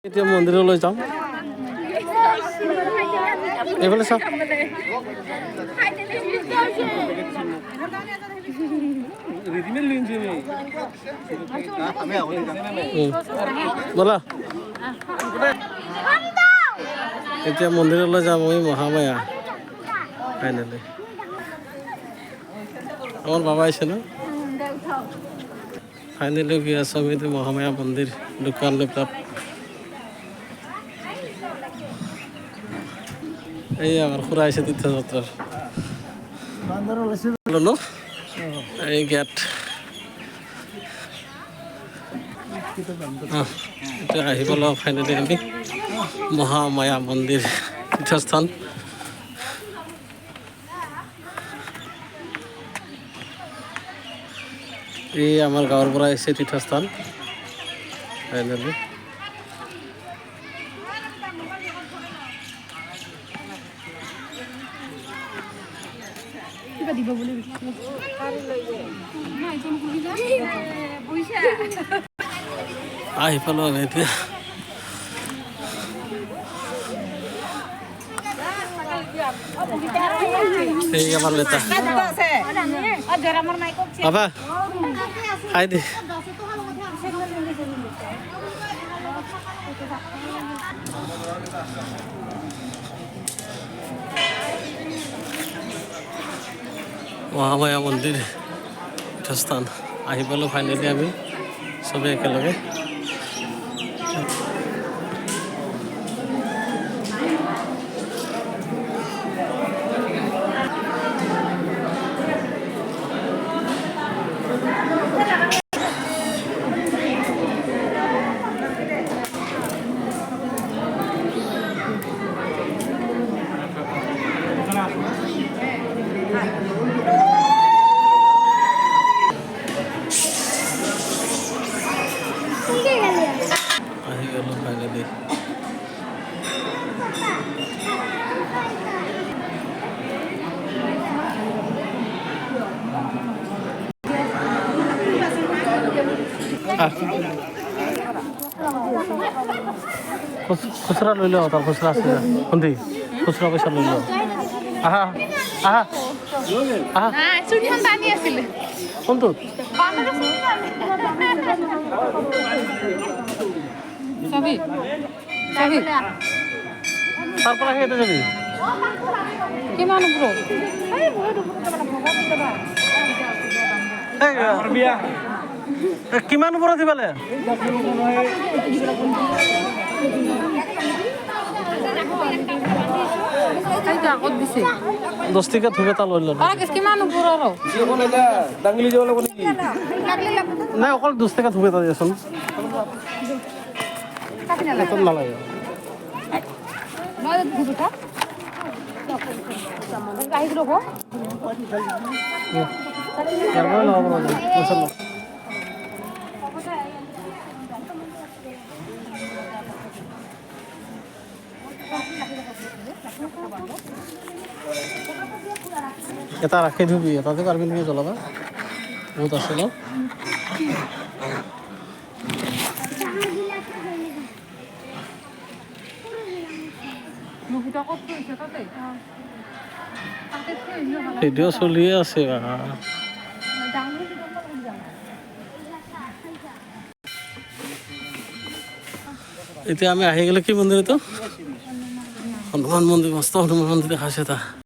এতিয়া মন্দিৰলৈ যাম। এইফালে চাওক। ব'লা এতিয়া মন্দিৰলৈ যাম আমি মহামায়া ফাইনেলি। আমার বাবা আছে না ফাইনেলি গিয়ে আমি মহামায়া মন্দির দোকান ল্যাপটপ এই আমার খুড়া আছে তীর্থযাত্রার এই গেট এটা আহি পালো ফাইনেলি আমি মহামায়া মন্দির তীর্থস্থান। এই আমার গাঁৱৰ পৰা আহিছে তীৰ্থস্থান ফাইনেলি। আহি পালো আমি এতিয়া। এই আমাৰ বেটা বাবা খাই দি মহামায়া মন্দিৰ তীৰ্থস্থান আহি পালো ফাইনেলি আমি চবেই একেলগে। আহি গেল ফাইনেলি। খুচৰা লৈ ল তাৰ খুচৰা আছে শুনি খুচৰা পইচা লৈ ল। আহা আহা আহা কোনটোত তাৰ পৰা সেইটো যাবি কিমান কিমান ওপৰত দিবালে আগত দিছে 10 টকা ধুবে তা লৈ ল কিমান ওপৰৰ নাই অকল 10 টকা ধুবে তা দিয়াচোন নালাগে। এটা ৰাখি ধুবি এটাতে পারবি নিয়ে জ্বলাবা বহুত আছে ন। ভিডিঅ' চলিয়ে আছে এতিয়া আমি আহি গেলে কি মন্দিৰ এইটো হনুমান মন্দিৰ মস্ত হনুমান মন্দিৰ দেখাইছে এটা।